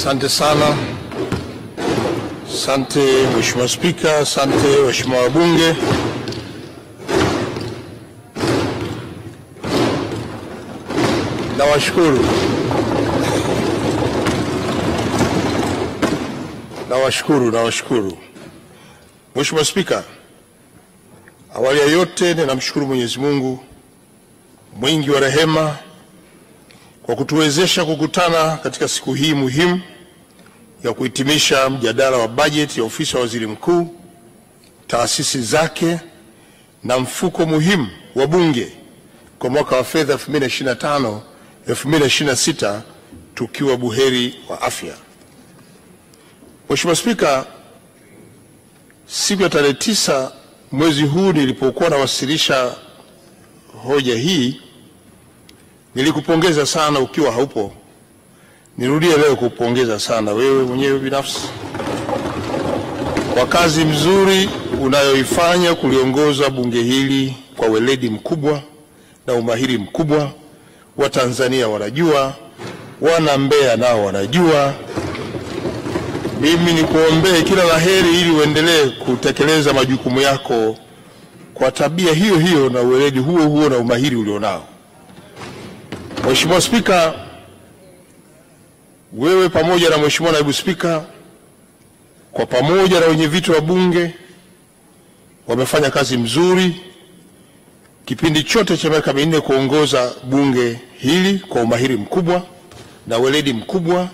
Asante sana. Asante Mheshimiwa Spika, asante Waheshimiwa wabunge. Nawashukuru. Mheshimiwa Spika, awali ya yote ninamshukuru Mwenyezi Mungu mwingi wa rehema kwa kutuwezesha kukutana katika siku hii muhimu ya kuhitimisha mjadala wa bajeti ya Ofisi ya Waziri Mkuu, taasisi zake na mfuko muhimu wa Bunge kwa mwaka wa fedha 2025-2026 tukiwa buheri wa afya. Mheshimiwa Spika, siku ya tarehe 9 mwezi huu nilipokuwa nawasilisha hoja hii, nilikupongeza sana ukiwa haupo. Nirudie leo kupongeza sana wewe mwenyewe binafsi kwa kazi mzuri unayoifanya kuliongoza bunge hili kwa weledi mkubwa na umahiri mkubwa. Watanzania wanajua, wana Mbeya nao wanajua. Mimi nikuombee kila laheri ili uendelee kutekeleza majukumu yako kwa tabia hiyo hiyo na weledi huo huo na umahiri ulionao. Mheshimiwa Spika, wewe pamoja na Mheshimiwa Naibu Spika kwa pamoja na wenyeviti wa Bunge wamefanya kazi mzuri kipindi chote cha miaka minne kuongoza bunge hili kwa umahiri mkubwa na weledi mkubwa.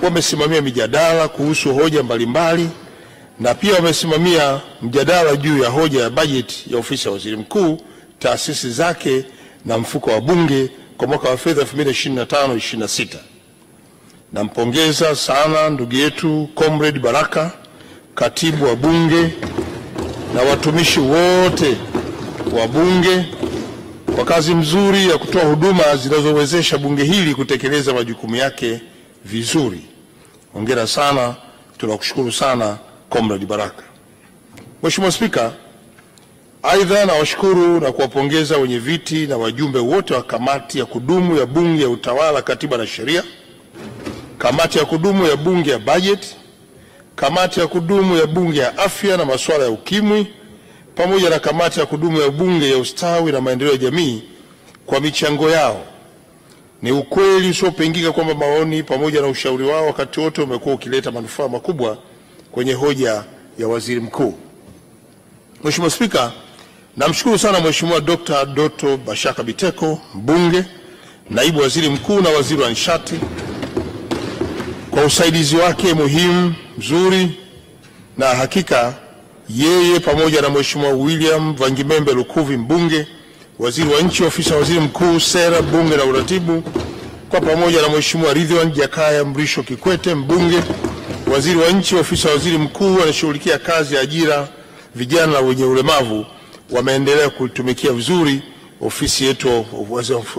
Wamesimamia mijadala kuhusu hoja mbalimbali na pia wamesimamia mjadala juu ya hoja ya bajeti ya Ofisi ya Waziri Mkuu, taasisi zake na mfuko wa Bunge kwa mwaka wa fedha 2025-2026. Nampongeza sana ndugu yetu Comrade Baraka, katibu wa Bunge, na watumishi wote wa Bunge kwa kazi mzuri ya kutoa huduma zinazowezesha bunge hili kutekeleza majukumu yake vizuri. Hongera sana, tunakushukuru sana Comrade Baraka. Mheshimiwa Spika, aidha nawashukuru na kuwapongeza wenyeviti na wajumbe wote wa kamati ya kudumu ya Bunge ya Utawala, Katiba na Sheria, kamati ya kudumu ya Bunge ya Bajeti, kamati ya kudumu ya Bunge ya Afya na Masuala ya Ukimwi, pamoja na kamati ya kudumu ya Bunge ya Ustawi na Maendeleo ya Jamii kwa michango yao. Ni ukweli usiopingika kwamba maoni pamoja na ushauri wao wakati wote umekuwa ukileta manufaa makubwa kwenye hoja ya Waziri Mkuu. Mheshimiwa Spika, namshukuru sana Mheshimiwa Dr. Doto Bashaka Biteko, mbunge, naibu waziri mkuu na waziri wa nishati, kwa usaidizi wake muhimu mzuri, na hakika yeye pamoja na Mheshimiwa William Vangimembe Lukuvi, mbunge, waziri wa nchi ofisi ya waziri mkuu, sera, bunge na uratibu, kwa pamoja na Mheshimiwa Ridhiwan Jakaya Mrisho Kikwete, mbunge, waziri wa nchi ofisi ya waziri mkuu anashughulikia kazi ya ajira, vijana na wenye ulemavu, wameendelea kutumikia vizuri ofisi yetu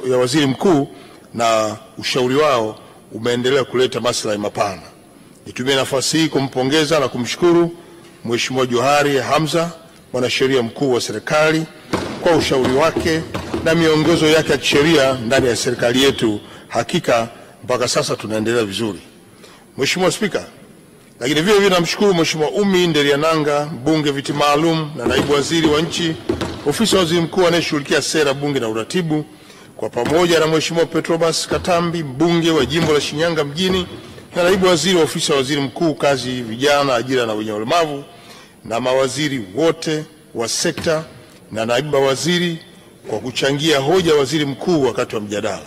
ya waziri mkuu na ushauri wao umeendelea kuleta maslahi mapana. Nitumie nafasi hii kumpongeza na kumshukuru Mheshimiwa Johari Hamza, mwanasheria mkuu wa serikali, kwa ushauri wake na miongozo yake ya kisheria ndani ya serikali yetu. Hakika mpaka sasa tunaendelea vizuri. Mheshimiwa Spika, lakini vile vile namshukuru Mheshimiwa Umi Nderiananga, mbunge viti maalum na naibu waziri wa nchi ofisi ya waziri mkuu anayeshughulikia sera, bunge na uratibu, kwa pamoja na Mheshimiwa Petrobas Katambi, mbunge wa jimbo la Shinyanga mjini na naibu waziri wa ofisi ya waziri mkuu, kazi, vijana, ajira na wenye ulemavu, na mawaziri wote wa sekta na naibu mawaziri kwa kuchangia hoja ya waziri mkuu wakati wa mjadala.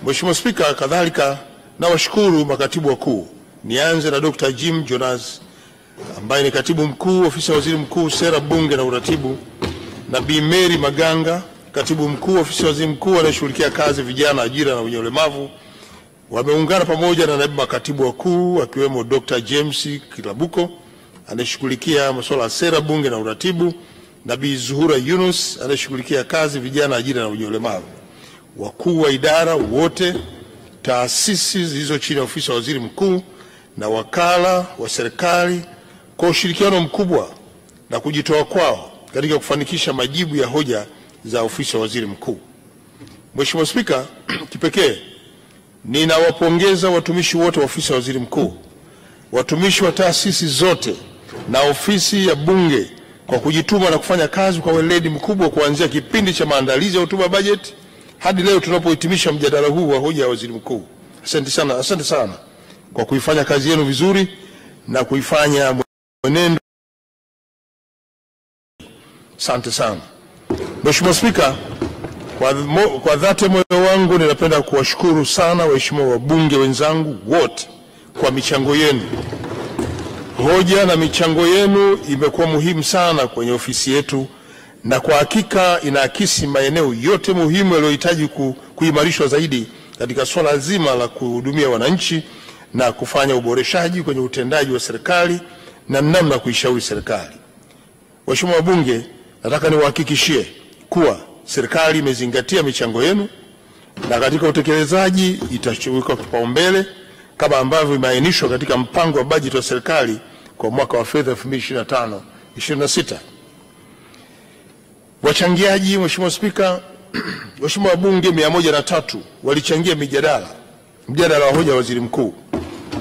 Mheshimiwa Spika, kadhalika nawashukuru makatibu wakuu. Nianze na Dr. Jim Jonas ambaye ni katibu mkuu ofisi ya waziri mkuu, sera, bunge na uratibu, na Bi Mary Maganga, katibu mkuu ofisi ya waziri mkuu anayeshughulikia kazi, vijana, ajira na wenye ulemavu. Wameungana pamoja na naibu makatibu wakuu akiwemo Dr. James Kilabuko anayeshughulikia masuala ya sera, bunge na uratibu, na Bi Zuhura Yunus anayeshughulikia kazi, vijana, ajira na wenye ulemavu. Wakuu wa idara wote, taasisi zilizo chini ya ofisi ya waziri mkuu na wakala wa serikali kwa ushirikiano mkubwa na kujitoa kwao katika kufanikisha majibu ya hoja za ofisi ya waziri mkuu. Mheshimiwa Spika, kipekee ninawapongeza watumishi wote wa ofisi ya waziri mkuu, watumishi wa taasisi zote na ofisi ya Bunge kwa kujituma na kufanya kazi kwa weledi mkubwa kuanzia kipindi cha maandalizi ya hotuba bajeti hadi leo tunapohitimisha mjadala huu wa hoja ya waziri mkuu. Asante sana kwa kuifanya kazi yenu vizuri na kuifanya mwenendo. Asante sana. Mheshimiwa Spika, kwa dhati moyo wangu ninapenda kuwashukuru sana waheshimiwa wabunge wenzangu wote kwa michango yenu. Hoja na michango yenu imekuwa muhimu sana kwenye ofisi yetu, na kwa hakika inaakisi maeneo yote muhimu yaliyohitaji kuimarishwa zaidi katika swala zima la kuhudumia wananchi na kufanya uboreshaji kwenye utendaji wa serikali na namna kuishauri serikali. Waheshimiwa wabunge, nataka niwahakikishie kuwa serikali imezingatia michango yenu na katika utekelezaji itawekwa kipaumbele kama ambavyo imeainishwa katika mpango wa bajeti wa serikali kwa mwaka wa fedha 2025/26. Wachangiaji, Mheshimiwa Spika, waheshimiwa wabunge 103 walichangia mjadala wa hoja ya waziri mkuu.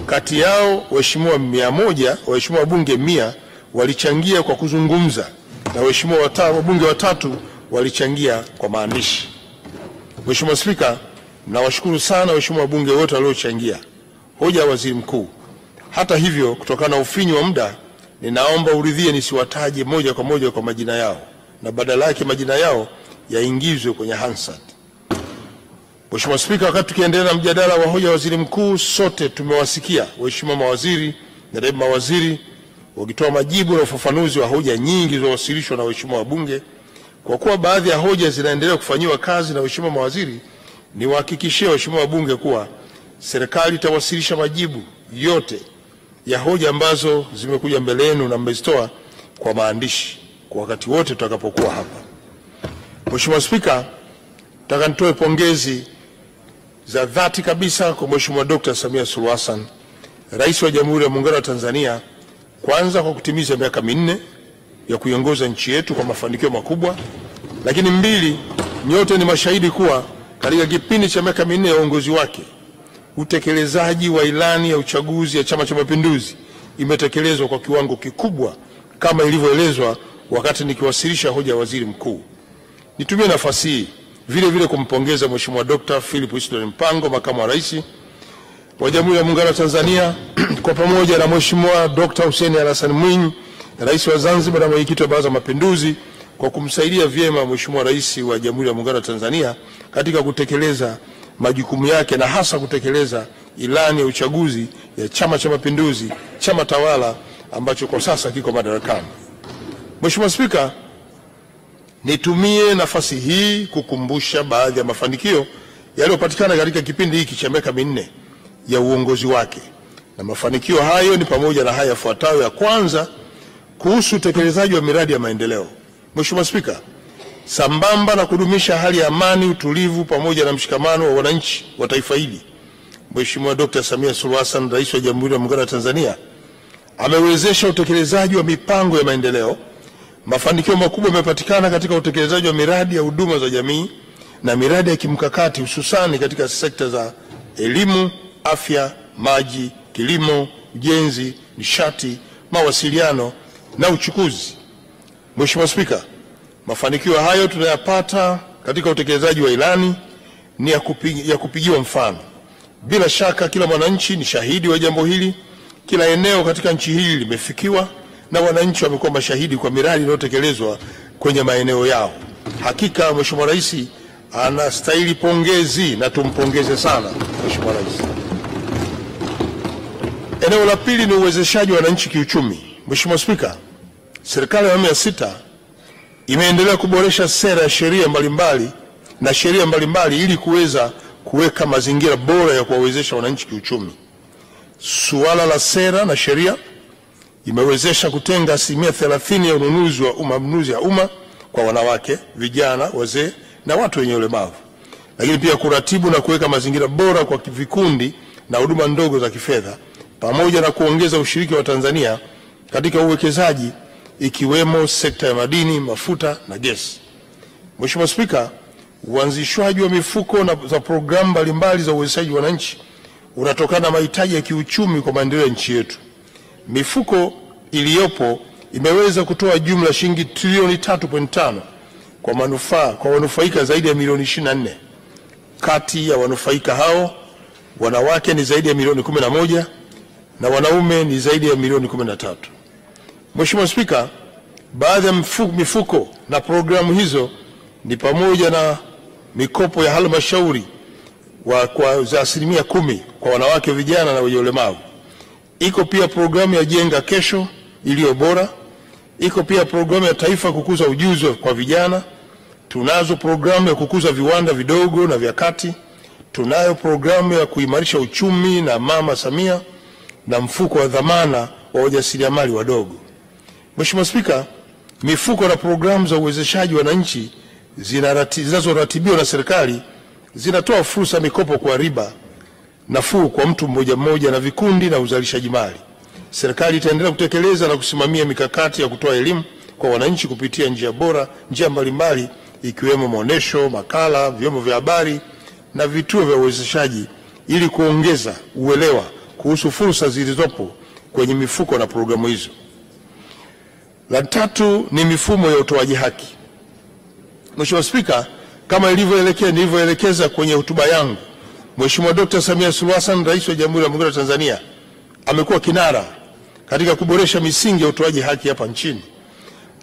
Kati yao waheshimiwa wabunge 100 walichangia kwa kuzungumza na waheshimiwa wabunge watatu walichangia kwa maandishi. Mheshimiwa Spika, nawashukuru sana waheshimiwa wabunge wote waliochangia hoja ya waziri mkuu. Hata hivyo, kutokana na ufinyu wa muda, ninaomba uridhie nisiwataje moja kwa moja kwa majina yao na badala yake majina yao yaingizwe kwenye Hansard. Mheshimiwa Spika, wakati tukiendelea na mjadala wa hoja ya waziri mkuu, sote tumewasikia waheshimiwa mawaziri na naibu mawaziri wakitoa majibu na ufafanuzi wa hoja nyingi zilizowasilishwa na waheshimiwa wabunge. Kwa kuwa baadhi ya hoja zinaendelea kufanyiwa kazi na waheshimiwa mawaziri, niwahakikishie waheshimiwa wabunge kuwa serikali itawasilisha majibu yote ya hoja ambazo zimekuja mbele yenu na mmezitoa kwa maandishi kwa wakati wote tutakapokuwa hapa. Mheshimiwa Spika, nataka nitoe pongezi za dhati kabisa kwa Mheshimiwa Dr. Samia Suluhu Hassan, Rais wa Jamhuri ya Muungano wa Tanzania, kwanza kwa kutimiza miaka 4 ya kuiongoza nchi yetu kwa mafanikio makubwa, lakini mbili, nyote ni mashahidi kuwa katika kipindi cha miaka 4 ya uongozi wake utekelezaji wa ilani ya uchaguzi ya Chama cha Mapinduzi imetekelezwa kwa kiwango kikubwa kama ilivyoelezwa wakati nikiwasilisha hoja ya waziri mkuu. Nitumie nafasi hii vile kumpongeza Mheshimiwa Dr. Philip Isdor Mpango, Makamu wa Rais wa Jamhuri ya Muungano wa Tanzania, kwa pamoja na Mheshimiwa Dr. Hussein Hassan Mwinyi, Rais wa Zanzibar na Mwenyekiti wa Baraza la Mapinduzi, kwa kumsaidia vyema Mheshimiwa Rais wa Jamhuri ya Muungano wa Tanzania katika kutekeleza majukumu yake na hasa kutekeleza ilani ya uchaguzi ya Chama cha Mapinduzi, chama tawala ambacho kwa sasa kiko madarakani. Mheshimiwa Spika, nitumie nafasi hii kukumbusha baadhi ya mafanikio yaliyopatikana katika kipindi hiki cha miaka 4 ya uongozi wake. Na mafanikio hayo ni pamoja na haya yafuatayo. Ya kwanza, kuhusu utekelezaji wa miradi ya maendeleo. Mheshimiwa Spika, sambamba na kudumisha hali ya amani, utulivu pamoja na mshikamano wa wananchi wa taifa hili, Mheshimiwa Dr. Samia Suluhu Hassan, Rais wa Jamhuri ya Muungano wa Tanzania, amewezesha utekelezaji wa mipango ya maendeleo. Mafanikio makubwa yamepatikana katika utekelezaji wa miradi ya huduma za jamii na miradi ya kimkakati, hususani katika sekta za elimu, afya, maji, kilimo, ujenzi, nishati, mawasiliano na uchukuzi. Mheshimiwa Spika, mafanikio hayo tunayapata katika utekelezaji wa ilani ni ya kupigiwa mfano. Bila shaka kila mwananchi ni shahidi wa jambo hili. Kila eneo katika nchi hii limefikiwa na wananchi wamekuwa mashahidi kwa miradi inayotekelezwa kwenye maeneo yao. Hakika Mheshimiwa Rais anastahili pongezi na tumpongeze sana Mheshimiwa Rais. Eneo la pili ni uwezeshaji wa wananchi kiuchumi. Mheshimiwa Spika, serikali ya awamu ya 6 imeendelea kuboresha sera ya sheria mbalimbali ili kuweza kuweka mazingira bora ya kuwawezesha wananchi kiuchumi. Suala la sera na sheria imewezesha kutenga 30% ya ununuzi ya umma kwa wanawake, vijana, wazee na watu wenye ulemavu, lakini pia kuratibu na kuweka mazingira bora kwa vikundi na huduma ndogo za kifedha, pamoja na kuongeza ushiriki wa Tanzania katika uwekezaji ikiwemo sekta ya madini, mafuta na gesi. Mheshimiwa Spika, Uanzishwaji wa mifuko za programu mbalimbali za uwezeshaji wananchi unatokana na mahitaji ya kiuchumi kwa maendeleo ya nchi yetu. Mifuko iliyopo imeweza kutoa jumla shilingi trilioni 3.5 kwa wanufaika zaidi ya milioni 24. Kati ya wanufaika hao, wanawake ni zaidi ya milioni 11 na wanaume ni zaidi ya milioni 13. Mheshimiwa Spika, baadhi ya mifuko na programu hizo ni pamoja na mikopo ya halmashauri za 10% kwa wanawake, vijana na wenye ulemavu. Iko pia programu ya Jenga Kesho iliyo bora. Iko pia programu ya taifa kukuza ujuzi kwa vijana. Tunazo programu ya kukuza viwanda vidogo na vya kati. Tunayo programu ya kuimarisha uchumi na Mama Samia na mfuko wa dhamana wa wajasiriamali wadogo. Mheshimiwa Spika, mifuko na programu za uwezeshaji wananchi zinazoratibiwa na serikali zinatoa fursa mikopo kwa riba nafuu kwa mtu mmoja mmoja na vikundi na uzalishaji mali. Serikali itaendelea kutekeleza na kusimamia mikakati ya kutoa elimu kwa wananchi kupitia njia mbalimbali ikiwemo maonesho, makala, vyombo vya habari na vituo vya uwezeshaji ili kuongeza uelewa kuhusu fursa zilizopo kwenye mifuko na programu hizo. La tatu ni mifumo ya utoaji haki. Mheshimiwa Spika, kama nilivyoelekeza kwenye hotuba yangu, Mheshimiwa Dr. Samia Suluhu Hassan, Rais wa Jamhuri ya Muungano wa Tanzania, amekuwa kinara katika kuboresha misingi ya utoaji haki hapa nchini.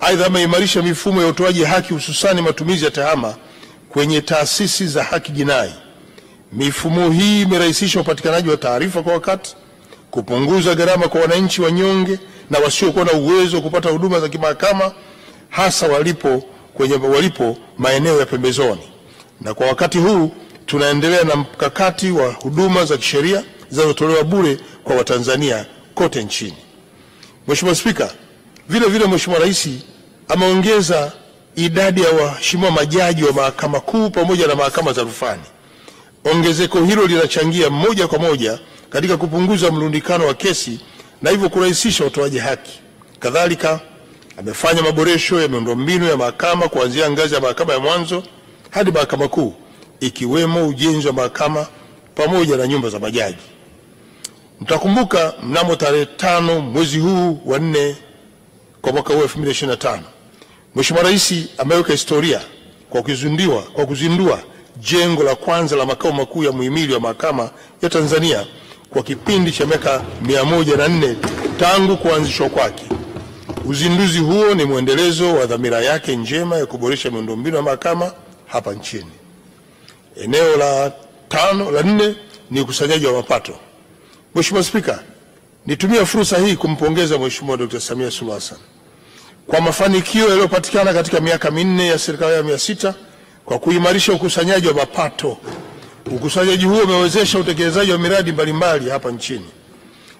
Aidha, ameimarisha mifumo ya utoaji haki hususani matumizi ya tehama kwenye taasisi za haki jinai. Mifumo hii imerahisisha upatikanaji wa taarifa kwa wakati, kupunguza gharama kwa wananchi wanyonge na wasiokuwa na uwezo wa kupata huduma za kimahakama, hasa walipo maeneo ya pembezoni. Na kwa wakati huu tunaendelea na mkakati wa huduma za kisheria zinazotolewa bure kwa Watanzania kote nchini. Mheshimiwa Spika, vile Mheshimiwa Rais ameongeza idadi ya waheshimiwa majaji wa Mahakama Kuu pamoja na mahakama za rufani. Ongezeko hilo linachangia moja kwa moja katika kupunguza mlundikano wa kesi na hivyo kurahisisha utoaji haki. Kadhalika, amefanya maboresho ya miundombinu ya mahakama kuanzia ngazi ya mahakama ya mwanzo hadi Mahakama Kuu, ikiwemo ujenzi wa mahakama pamoja na nyumba za majaji. Mtakumbuka mnamo tarehe 5 mwezi huu wa 4 kwa mwaka huu 2025, Mheshimiwa Rais ameweka historia kwa kuzindua jengo la kwanza la makao makuu ya muhimili wa mahakama ya Tanzania kwa kipindi cha miaka 104 tangu kuanzishwa kwake. Uzinduzi huo ni mwendelezo wa dhamira yake njema ya kuboresha miundombinu ya mahakama hapa nchini. Eneo la 4 ni ukusanyaji wa mapato. Mheshimiwa Spika, nitumia fursa hii kumpongeza Mheshimiwa Dr. Samia Suluhu Hassan kwa mafanikio yaliyopatikana katika miaka 4 ya serikali ya 6 kwa kuimarisha ukusanyaji wa mapato. Ukusanyaji huo umewezesha utekelezaji wa miradi mbalimbali hapa nchini.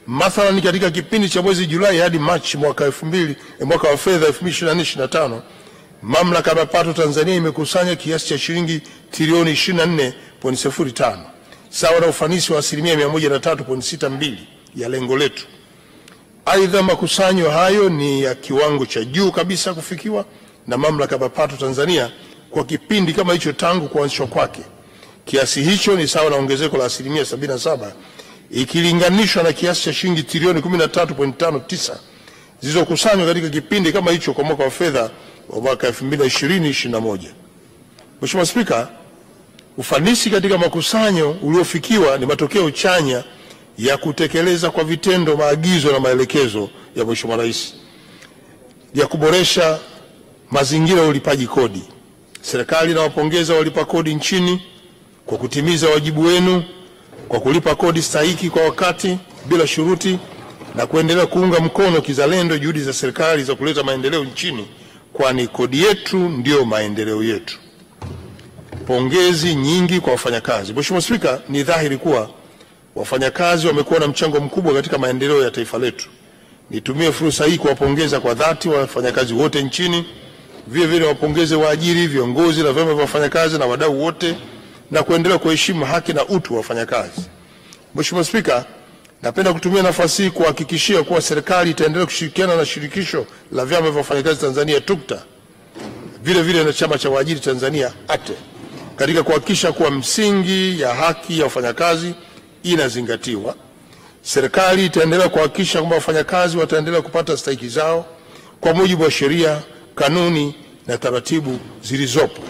Mathalan, katika kipindi cha mwezi Julai hadi Machi mwaka wa fedha 2024/25, Mamlaka ya Mapato Tanzania imekusanya kiasi cha shilingi trilioni 24.05, sawa na ufanisi wa 103.62 ya lengo letu. Aidha, makusanyo hayo ni ya kiwango cha juu kabisa kufikiwa na Mamlaka ya Mapato Tanzania kwa kipindi kama hicho tangu kuanzishwa kwake. Kiasi hicho ni sawa na ongezeko la 77% ikilinganishwa na kiasi cha shilingi trilioni 13.59 zilizokusanywa katika kipindi kama hicho kwa mwaka wa fedha wa mwaka 2020/21. Mheshimiwa Spika, ufanisi katika makusanyo uliofikiwa ni matokeo chanya ya kutekeleza kwa vitendo maagizo na maelekezo ya Mheshimiwa Rais ya kuboresha mazingira ya ulipaji kodi. Serikali inawapongeza walipa kodi nchini kwa kutimiza wajibu wenu kwa kulipa kodi stahiki kwa wakati bila shuruti na kuendelea kuunga mkono kizalendo juhudi za serikali za kuleta maendeleo nchini, kwani kodi yetu ndio maendeleo yetu. Pongezi nyingi kwa wafanyakazi. Mheshimiwa Spika, ni dhahiri kuwa wafanyakazi wamekuwa na mchango mkubwa katika maendeleo ya taifa letu. Nitumie fursa hii kuwapongeza kwa dhati wafanyakazi wote nchini. Vile wapongeze waajiri, viongozi na vyama vya wafanyakazi na wadau wote, na kuendelea kuheshimu haki na utu wa wafanyakazi. Mheshimiwa Spika, napenda kutumia nafasi hii kuhakikishia kuwa serikali itaendelea kushirikiana na shirikisho la vyama vya wafanyakazi Tanzania TUCTA, vile na chama cha waajiri Tanzania ATE, katika kuhakikisha kuwa msingi ya haki ya wafanyakazi inazingatiwa. Serikali itaendelea kuhakikisha kwamba wafanyakazi wataendelea kupata stahiki zao kwa mujibu wa sheria, kanuni na taratibu zilizopo.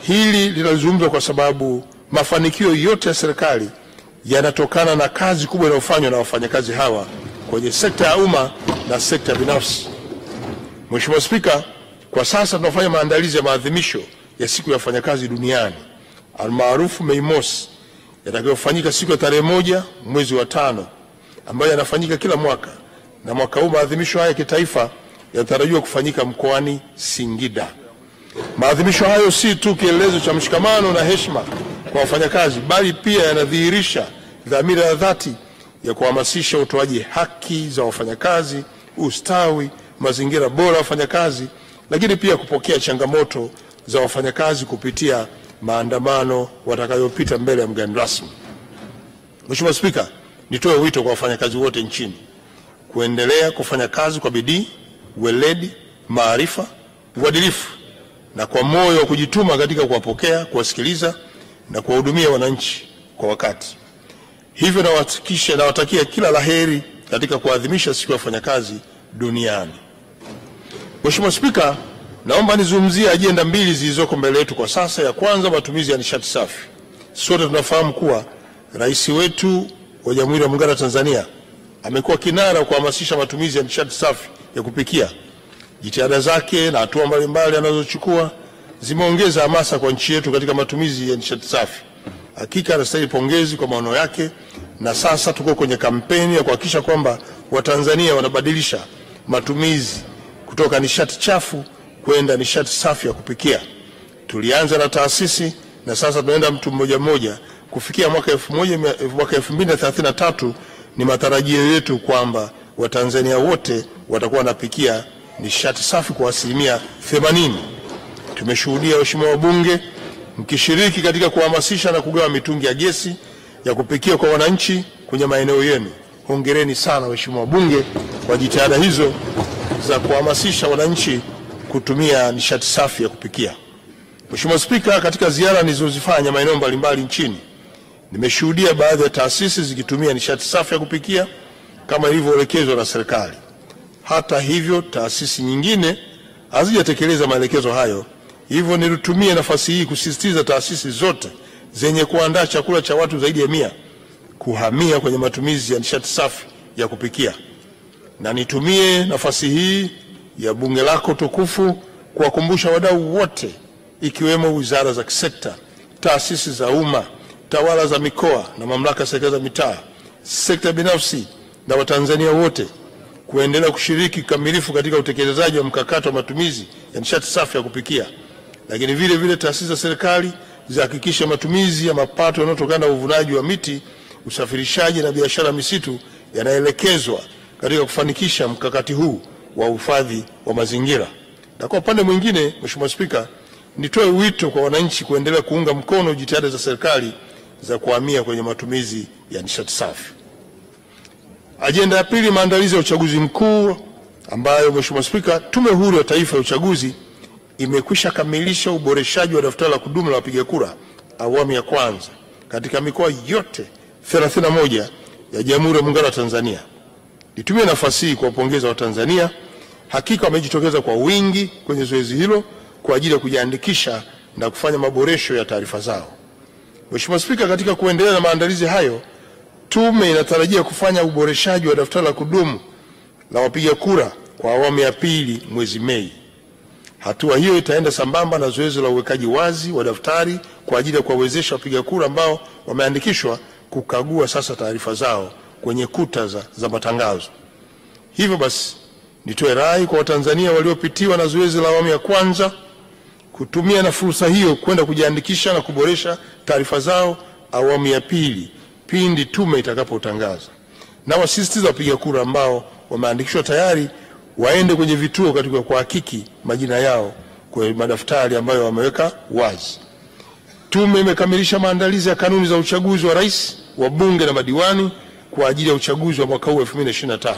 Hili linazungumzwa kwa sababu mafanikio yote ya serikali yanatokana na kazi kubwa inayofanywa na wafanyakazi hawa kwenye sekta ya umma na sekta binafsi. Mheshimiwa Spika, kwa sasa tunafanya maandalizi ya maadhimisho ya siku ya wafanyakazi duniani almaarufu Mei Mosi, yatakayofanyika siku ya tarehe 1 mwezi wa 5, ambayo yanafanyika kila mwaka, na mwaka huu maadhimisho haya kitaifa yanatarajiwa kufanyika mkoani Singida. Maadhimisho hayo si tu kielelezo cha mshikamano na heshima kwa wafanyakazi, bali pia yanadhihirisha dhamira ya dhati ya kuhamasisha utoaji haki za wafanyakazi, ustawi, mazingira bora ya wafanyakazi, lakini pia kupokea changamoto za wafanyakazi kupitia maandamano watakayopita mbele ya mgeni rasmi. Mheshimiwa Spika, nitoe wito kwa wafanyakazi wote nchini kuendelea kufanya kazi kwa bidii, weledi, maarifa, uadilifu na kwa moyo wa kujituma katika kuwapokea, kuwasikiliza na kuwahudumia wananchi kwa wakati. Hivyo nawatakia kila laheri katika kuadhimisha siku ya wafanyakazi duniani. Mheshimiwa Spika, naomba nizungumzie ajenda mbili zilizoko mbele yetu kwa sasa. Ya kwanza, matumizi ya nishati safi. Sote tunafahamu kuwa rais wetu wa Jamhuri ya Muungano wa Tanzania amekuwa kinara kuhamasisha matumizi ya nishati safi ya kupikia. Jitihada zake na hatua mbalimbali anazochukua zimeongeza hamasa kwa nchi yetu katika matumizi ya nishati safi. Hakika anastahili pongezi kwa maono yake, na sasa tuko kwenye kampeni ya kuhakikisha kwamba Watanzania wanabadilisha matumizi kutoka nishati chafu kwenda nishati safi ya kupikia. Tulianza na taasisi na sasa tunaenda mtu mmoja mmoja. Kufikia mwaka 2033 ni matarajio yetu kwamba Watanzania wote watakuwa wanapikia nishati safi kwa 80%. Tumeshuhudia waheshimiwa wabunge mkishiriki katika kuhamasisha na kugawa mitungi ya gesi ya kupikia kwa wananchi kwenye maeneo yenu. Hongereni sana waheshimiwa wabunge kwa jitihada hizo za kuhamasisha wananchi kutumia nishati safi ya kupikia. Mheshimiwa Spika, katika ziara nilizozifanya maeneo mbalimbali nchini, nimeshuhudia baadhi ya taasisi zikitumia nishati safi ya kupikia kama ilivyoelekezwa na serikali. Hata hivyo, taasisi nyingine hazijatekeleza maelekezo hayo. Hivyo nitumie nafasi hii kusisitiza taasisi zote zenye kuandaa chakula cha watu zaidi ya 100 kuhamia kwenye matumizi ya nishati safi ya kupikia. Na nitumie nafasi hii ya bunge lako tukufu kuwakumbusha wadau wote, ikiwemo wizara za kisekta, taasisi za umma, tawala za mikoa na mamlaka ya serikali za mitaa, sekta binafsi na Watanzania wote kuendelea kushiriki kikamilifu katika utekelezaji wa mkakati wa matumizi ya nishati safi ya kupikia. Lakini vile vile taasisi za serikali zihakikishe matumizi ya mapato yanayotokana na uvunaji wa miti, usafirishaji na biashara misitu yanaelekezwa katika kufanikisha mkakati huu wa uhifadhi wa mazingira. Na kwa upande mwingine, Mheshimiwa Spika, nitoe wito kwa wananchi kuendelea kuunga mkono jitihada za serikali za kuhamia kwenye matumizi ya nishati safi. Ajenda ya pili, maandalizi ya uchaguzi mkuu, ambayo Mheshimiwa Spika, Tume Huru ya Taifa ya Uchaguzi imekwisha kamilisha uboreshaji wa daftari la kudumu la wapiga kura awamu ya kwanza katika mikoa yote 31 ya Jamhuri ya Muungano wa Tanzania. Nitumie nafasi hii kuwapongeza Watanzania, hakika wamejitokeza kwa wingi kwenye zoezi hilo kwa ajili ya kujiandikisha na kufanya maboresho ya taarifa zao. Mheshimiwa Spika, katika kuendelea na maandalizi hayo, tume inatarajia kufanya uboreshaji wa daftari la kudumu la wapiga kura kwa awamu ya pili mwezi Mei. Hatua hiyo itaenda sambamba na zoezi la uwekaji wazi wa daftari kwa ajili ya kuwawezesha wapiga kura ambao wameandikishwa kukagua sasa taarifa zao kwenye kuta za matangazo. Hivyo basi, nitoe rai kwa Watanzania waliopitiwa na zoezi la awamu ya kwanza kutumia na fursa hiyo kwenda kujiandikisha na kuboresha taarifa zao awamu ya pili pindi tume itakapotangaza. Na wasisitiza wapiga kura ambao wameandikishwa tayari waende kwenye vituo katika kuhakiki majina yao kwa madaftari ambayo wameweka wazi. Tume imekamilisha maandalizi ya kanuni za uchaguzi wa rais, wa bunge na madiwani kwa ajili ya uchaguzi wa mwaka huu 2025.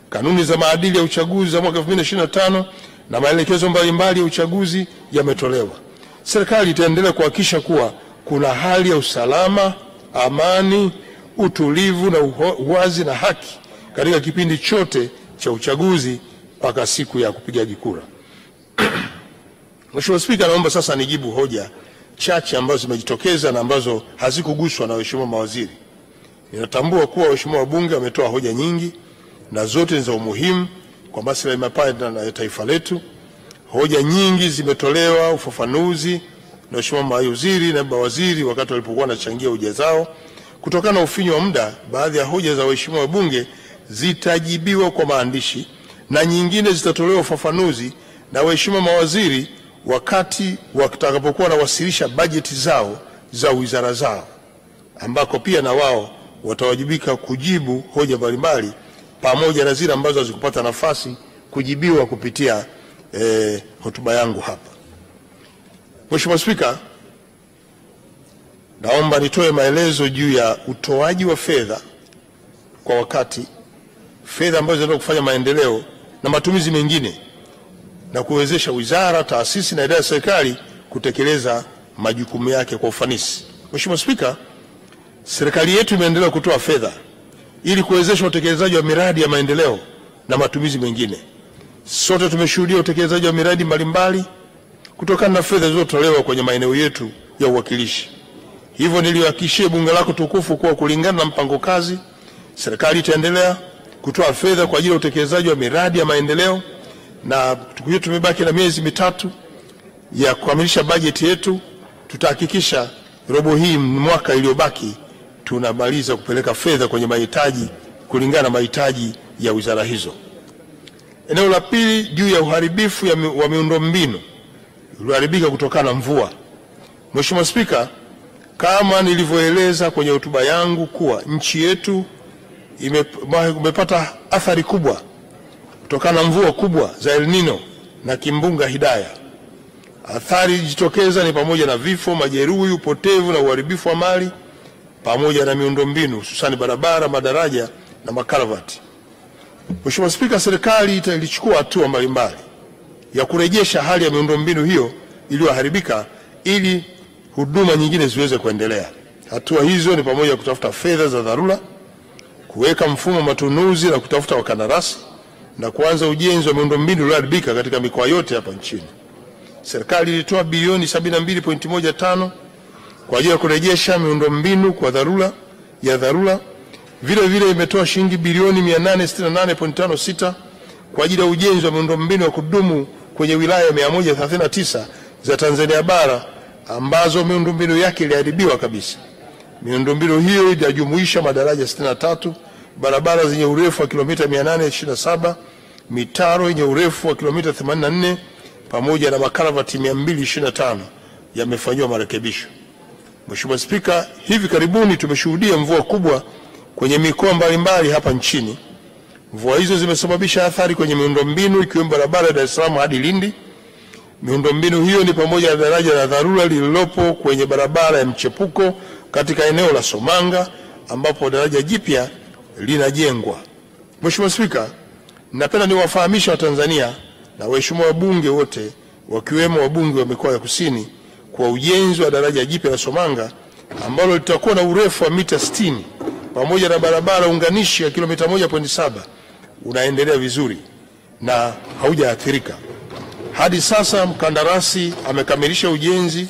Kanuni za maadili ya uchaguzi za mwaka 2025 na maelekezo mbalimbali ya uchaguzi yametolewa. serikali itaendelea kuhakikisha kuwa kuna hali ya usalama, amani, utulivu na uwazi na haki katika kipindi chote cha uchaguzi mpaka siku ya kupigaji kura. Mheshimiwa Spika, naomba sasa nijibu hoja chache ambazo zimejitokeza na ambazo hazikuguswa na waheshimiwa mawaziri. Ninatambua kuwa waheshimiwa wabunge wametoa hoja nyingi na zote ni za umuhimu kwa maslahi mapana ya taifa letu. Hoja nyingi zimetolewa ufafanuzi na waheshimiwa mawaziri na mawaziri wakati walipokuwa wanachangia hoja zao. Kutokana na ufinyu wa muda, baadhi ya hoja za waheshimiwa wabunge zitajibiwa kwa maandishi na nyingine zitatolewa ufafanuzi na waheshimiwa mawaziri wakati watakapokuwa wanawasilisha bajeti zao za wizara zao, ambako pia na wao watawajibika kujibu hoja mbalimbali pamoja na zile ambazo hazikupata nafasi kujibiwa kupitia hotuba yangu hapa. Mheshimiwa Spika, naomba nitoe maelezo juu ya utoaji wa fedha kwa wakati, fedha ambazo zinaenda kufanya maendeleo na matumizi mengine na kuwezesha wizara, taasisi na idara ya serikali kutekeleza majukumu yake kwa ufanisi. Mheshimiwa Spika, serikali yetu imeendelea kutoa fedha ili kuwezesha utekelezaji wa miradi ya maendeleo na matumizi mengine. Sote tumeshuhudia utekelezaji wa miradi mbalimbali kutokana na fedha zilizotolewa kwenye maeneo yetu ya uwakilishi. Hivyo nilihakikishia bunge lako tukufu kuwa kulingana na mpango kazi, serikali itaendelea kutoa fedha kwa ajili ya utekelezaji wa miradi ya maendeleo, na tukiwa tumebaki na miezi mitatu ya kukamilisha bajeti yetu, tutahakikisha robo hii mwaka iliyobaki tunamaliza kupeleka fedha kwenye mahitaji kulingana na mahitaji ya wizara hizo. Eneo la pili, juu ya uharibifu wa miundombinu ulioharibika kutokana na mvua. Mheshimiwa Spika, kama nilivyoeleza kwenye hotuba yangu kuwa nchi yetu imepata athari kubwa kutokana na mvua kubwa za El Nino na kimbunga Hidaya. Athari zilizojitokeza ni pamoja na vifo, majeruhi, upotevu na uharibifu wa mali pamoja na miundombinu hususan barabara, madaraja na makaravati. Mheshimiwa Spika, serikali ilichukua hatua mbalimbali ya kurejesha hali ya miundombinu hiyo iliyoharibika ili huduma nyingine ziweze kuendelea. Hatua hizo ni pamoja na kutafuta fedha za dharura, kuweka mfumo wa matunuzi na kutafuta wakandarasi na kuanza ujenzi wa miundombinu iliyoharibika katika mikoa yote hapa nchini. Serikali ilitoa bilioni 72.15 kwa ajili ya kurejesha miundombinu kwa dharura. Vile vile imetoa shilingi bilioni 868.56 kwa ajili ya ujenzi wa miundombinu ya kudumu kwenye wilaya 139 za Tanzania bara ambazo miundombinu yake iliharibiwa kabisa. Miundombinu hiyo inajumuisha madaraja 63, barabara zenye urefu wa kilomita 827, mitaro yenye urefu wa kilomita 84 pamoja na makaravati 225 yamefanywa marekebisho. Mheshimiwa Spika, hivi karibuni tumeshuhudia mvua kubwa kwenye mikoa mbalimbali hapa nchini. Mvua hizo zimesababisha athari kwenye miundombinu ikiwemo barabara ya Dar es Salaam hadi Lindi. Miundombinu hiyo ni pamoja na daraja la dharura lililopo kwenye barabara ya mchepuko katika eneo la Somanga ambapo daraja jipya linajengwa. Mheshimiwa Spika, napenda niwafahamisha Watanzania na waheshimiwa wabunge wote wakiwemo wabunge wa mikoa ya kusini kwa ujenzi wa daraja jipya la Somanga ambalo litakuwa na urefu wa mita 60 pamoja na barabara unganishi ya kilomita 1.7 unaendelea vizuri na haujaathirika. Hadi sasa mkandarasi amekamilisha ujenzi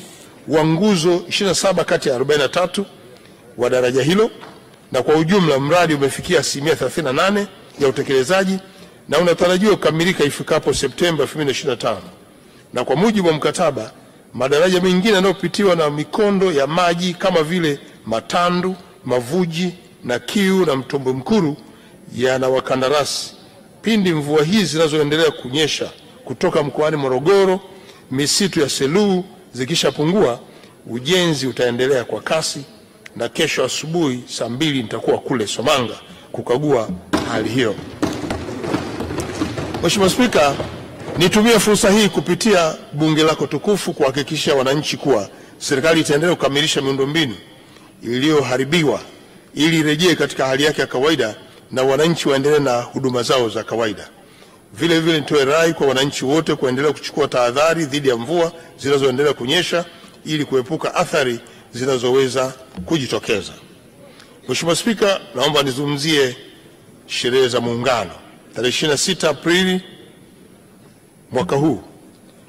wa nguzo 27 kati ya 43 wa daraja hilo, na kwa ujumla mradi umefikia 38% ya utekelezaji na unatarajiwa kukamilika ifikapo Septemba 2025. Na kwa mujibu wa mkataba, madaraja mengine yanayopitiwa na mikondo ya maji kama vile Matandu, Mavuji na Kiu na Mtombo Mkuru yana wakandarasi. Pindi mvua hizi zinazoendelea kunyesha kutoka mkoani Morogoro, misitu ya Selous zikishapungua, ujenzi utaendelea kwa kasi, na kesho asubuhi saa 2 nitakuwa kule Somanga kukagua hali hiyo. Mheshimiwa Spika, nitumie fursa hii kupitia bunge lako tukufu kuhakikishia wananchi kuwa serikali itaendelea kukamilisha miundombinu iliyoharibiwa ili irejee katika hali yake ya kawaida na wananchi waendelee na huduma zao za kawaida. Vile vile nitoe rai kwa wananchi wote kuendelea kuchukua tahadhari dhidi ya mvua zinazoendelea kunyesha ili kuepuka athari zinazoweza kujitokeza. Mheshimiwa Spika, naomba nizungumzie sherehe za Muungano. Tarehe 26 Aprili mwaka huu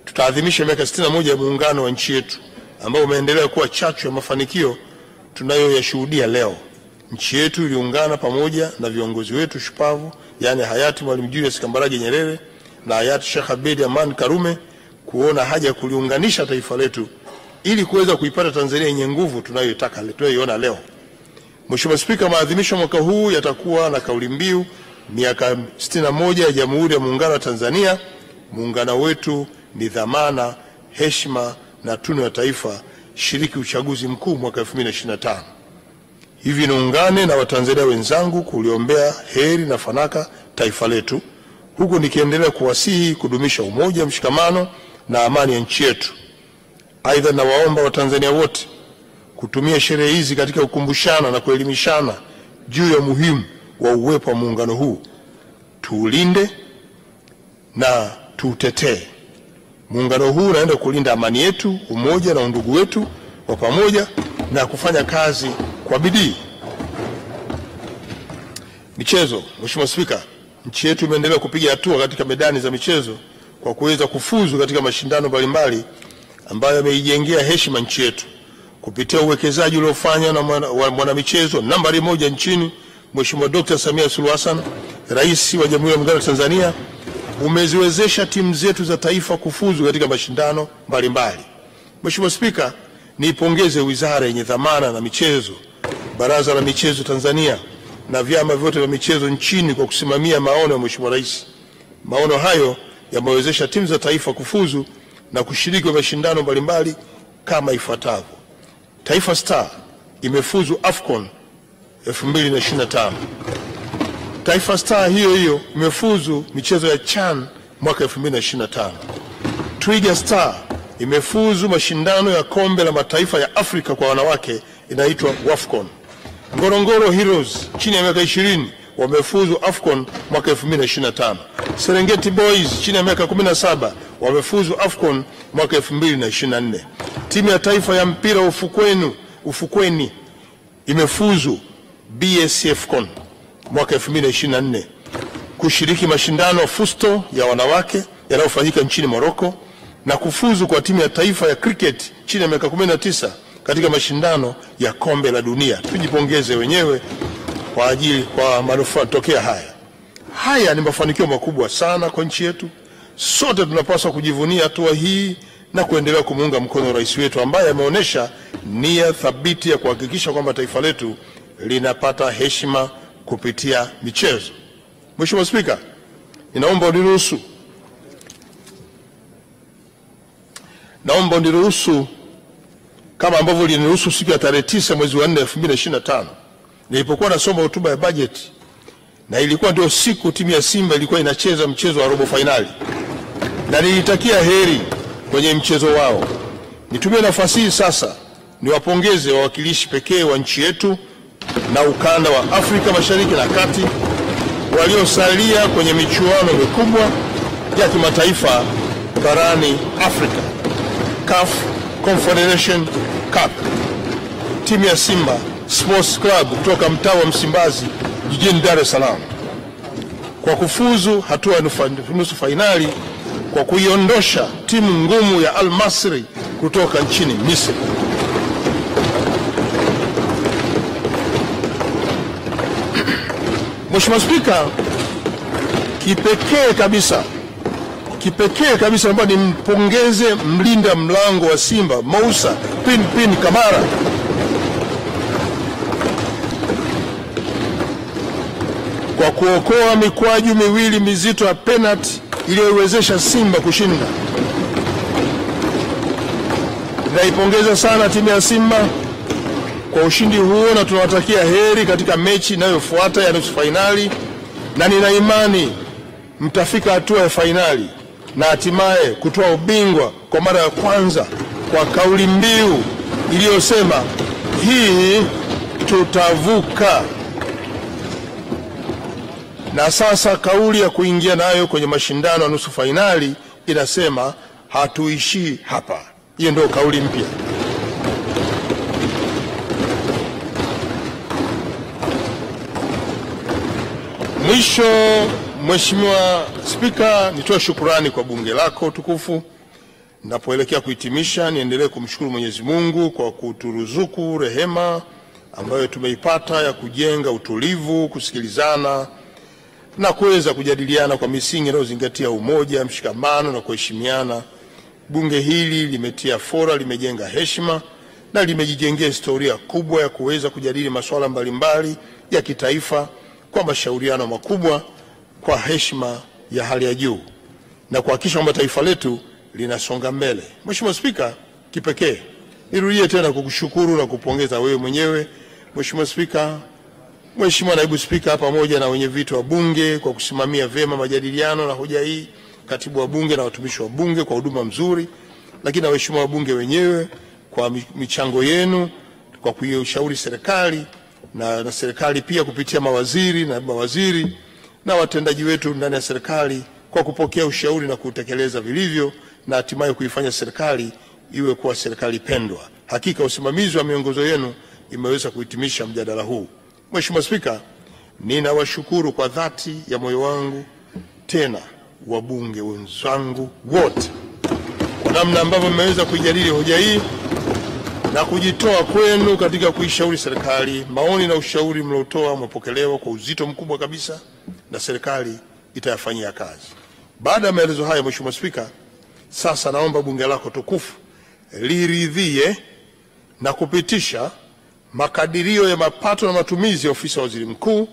tutaadhimisha miaka 61 ya Muungano wa nchi yetu ambao umeendelea kuwa chachu ya mafanikio tunayoyashuhudia leo. Nchi yetu iliungana pamoja na viongozi wetu shupavu, yani hayati Mwalimu Julius Kambarage Nyerere na hayati Sheikh Abeid Aman Karume, kuona haja ya kuliunganisha taifa letu ili kuweza kuipata Tanzania yenye nguvu tunayoiona leo. Mheshimiwa Spika, maadhimisho mwaka huu yatakuwa na kauli mbiu miaka 61 ya Jamhuri ya Muungano wa Tanzania. Muungano wetu ni dhamana, heshima na tunu ya taifa. Shiriki uchaguzi mkuu mwaka 2025. Hivi niungane na Watanzania wenzangu kuliombea heri na fanaka taifa letu, huku nikiendelea kuwasihi kudumisha umoja, mshikamano na amani ya nchi yetu. Aidha, nawaomba Watanzania wote kutumia sherehe hizi katika kukumbushana na kuelimishana juu ya umuhimu wa uwepo wa muungano huu. Tuulinde na tuutetee. Muungano huu unaenda kulinda amani yetu, umoja na undugu wetu wa pamoja na kufanya kazi kwa bidii. Michezo. Mheshimiwa Spika, nchi yetu imeendelea kupiga hatua katika medani za michezo kwa kuweza kufuzu katika mashindano mbalimbali ambayo yameijengea heshima nchi yetu. Kupitia uwekezaji uliofanywa na mwanamichezo nambari 1 nchini, Mheshimiwa Dr. Samia Suluhu Hassan, Rais wa Jamhuri ya Muungano wa Tanzania, umeziwezesha timu zetu za taifa kufuzu katika mashindano mbalimbali. Mheshimiwa Spika, niipongeze wizara yenye dhamana na michezo, Baraza la Michezo Tanzania na vyama vyote vya michezo nchini kwa kusimamia maono ya Mheshimiwa Rais. Maono hayo yamewezesha timu za taifa kufuzu na kushiriki mashindano mbalimbali kama ifuatavyo. Taifa Star imefuzu AFCON 2025. Taifa Star hiyo imefuzu michezo ya CHAN mwaka 2025. Twiga Star imefuzu mashindano ya kombe la mataifa ya Afrika kwa wanawake inaitwa WAFCON. Ngorongoro Heroes chini ya miaka 20 wamefuzu AFCON mwaka 2025. Serengeti Boys chini ya miaka 17 wamefuzu AFCON mwaka 2024. Timu ya taifa ya mpira ufukweni imefuzu BSCFCON mwaka 2024 kushiriki mashindano Fusto ya wanawake yanayofanyika nchini Morocco na kufuzu kwa timu ya taifa ya cricket chini ya miaka 19 katika mashindano ya kombe la dunia. Tujipongeze wenyewe kwa manufaa tokea haya. Haya ni mafanikio makubwa sana kwa nchi yetu. Sote tunapaswa kujivunia hatua hii na kuendelea kumuunga mkono rais wetu ambaye ameonyesha nia thabiti ya kuhakikisha kwamba taifa letu linapata heshima kupitia michezo. Mheshimiwa Spika, naomba uniruhusu kama ambavyo uliniruhusu siku ya tarehe 9 mwezi wa 4 2025 nilipokuwa nasoma hotuba ya bajeti, na ilikuwa ndio siku timu ya Simba ilikuwa inacheza mchezo wa robo finali, na nilitakia heri kwenye mchezo wao. Nitumie nafasi hii sasa niwapongeze wawakilishi pekee wa nchi yetu na ukanda wa Afrika Mashariki na Kati waliosalia kwenye michuano mikubwa ya kimataifa barani Afrika, CAF Confederation Cup. Timu ya Simba Sports Club kutoka mtaa wa Msimbazi jijini Dar es Salaam kwa kufuzu hatua ya nusu fainali kwa kuiondosha timu ngumu ya Al Masry kutoka nchini Misri. Mheshimiwa Spika, kipekee kabisa ambapo nimpongeze mlinda mlango wa Simba Moussa Pin Kamara kwa kuokoa mikwaju miwili mizito ya penalty iliyoiwezesha Simba kushinda. Naipongeza sana timu ya Simba kwa ushindi huo na tunawatakia heri katika mechi inayofuata ya nusu fainali, na nina imani mtafika hatua ya fainali na hatimaye kutoa ubingwa kwa mara ya kwanza kwa kauli mbiu iliyosema hii tutavuka. Na sasa kauli ya kuingia nayo kwenye mashindano ya nusu fainali inasema hatuishii hapa. Hiyo ndio kauli mpya. Mwisho, Mheshimiwa Spika, nitoe shukrani kwa bunge lako tukufu. Napoelekea kuhitimisha, niendelee kumshukuru Mwenyezi Mungu kwa kuturuzuku rehema ambayo tumeipata ya kujenga utulivu, kusikilizana na kuweza kujadiliana kwa misingi inayozingatia umoja, mshikamano na kuheshimiana. Bunge hili limetia fora, limejenga heshima na limejijengea historia kubwa ya kuweza kujadili masuala mbalimbali ya kitaifa kwa mashauriano makubwa, kwa heshima ya hali ya juu na kuhakikisha kwamba taifa letu linasonga mbele. Mheshimiwa Spika, kipekee nirudie tena kukushukuru na kupongeza wewe mwenyewe Mheshimiwa Spika, Mheshimiwa Naibu Spika, pamoja na wenye viti wa bunge kwa kusimamia vyema majadiliano na hoja hii, katibu wa bunge na watumishi wa bunge kwa huduma mzuri, lakini na waheshimiwa wabunge wenyewe kwa michango yenu, kwa kuishauri serikali na serikali pia kupitia mawaziri na mawaziri na watendaji wetu ndani ya serikali kwa kupokea ushauri na kutekeleza vilivyo na hatimaye kuifanya serikali iwe kuwa serikali pendwa. Hakika usimamizi wa miongozo yenu imeweza kuhitimisha mjadala huu. Mheshimiwa Spika, ninawashukuru kwa dhati ya moyo wangu tena wabunge wenzangu wote kwa namna ambavyo mmeweza kujadili hoja hii na kujitoa kwenu katika kuishauri serikali. Maoni na ushauri mliotoa umepokelewa kwa uzito mkubwa kabisa na serikali itayafanyia kazi. Baada ya maelezo haya, Mheshimiwa Spika, sasa naomba bunge lako tukufu liridhie na kupitisha makadirio ya mapato na matumizi ya ofisi ya waziri mkuu,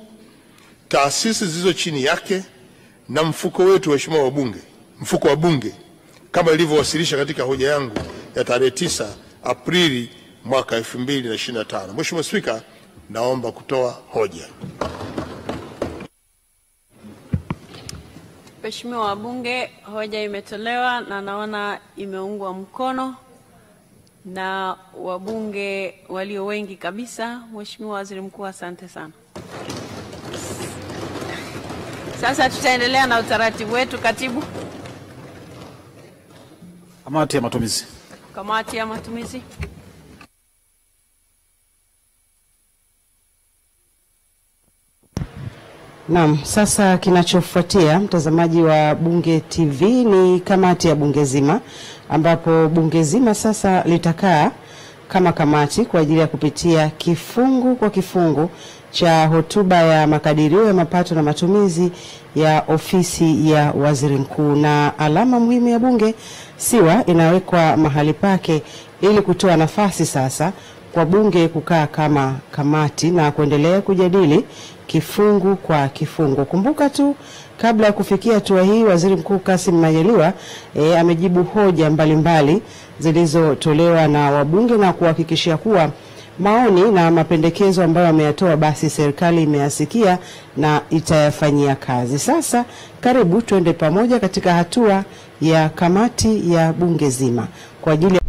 taasisi zilizo chini yake na mfuko wetu, waheshimiwa wabunge, mfuko wa bunge kama ilivyowasilisha katika hoja yangu ya tarehe 9 Aprili mwaka 2025. Mheshimiwa Spika, naomba kutoa hoja. Mheshimiwa wabunge, hoja imetolewa na naona imeungwa mkono na wabunge walio wengi kabisa. Mheshimiwa Waziri Mkuu, asante sana. Sasa tutaendelea na utaratibu wetu. Katibu. Kamati ya matumizi. Kamati ya matumizi. Naam, sasa kinachofuatia mtazamaji wa Bunge TV ni kamati ya bunge zima, ambapo bunge zima sasa litakaa kama kamati kwa ajili ya kupitia kifungu kwa kifungu cha hotuba ya makadirio ya mapato na matumizi ya ofisi ya waziri mkuu, na alama muhimu ya bunge siwa inawekwa mahali pake ili kutoa nafasi sasa kwa bunge kukaa kama kamati na kuendelea kujadili kifungu kwa kifungu. Kumbuka tu, kabla ya kufikia hatua hii, Waziri Mkuu Kassim Majaliwa amejibu hoja mbalimbali zilizotolewa na wabunge na kuhakikishia kuwa maoni na mapendekezo ambayo ameyatoa basi serikali imeyasikia na itayafanyia kazi. Sasa karibu tuende pamoja katika hatua ya kamati ya bunge zima kwa ajili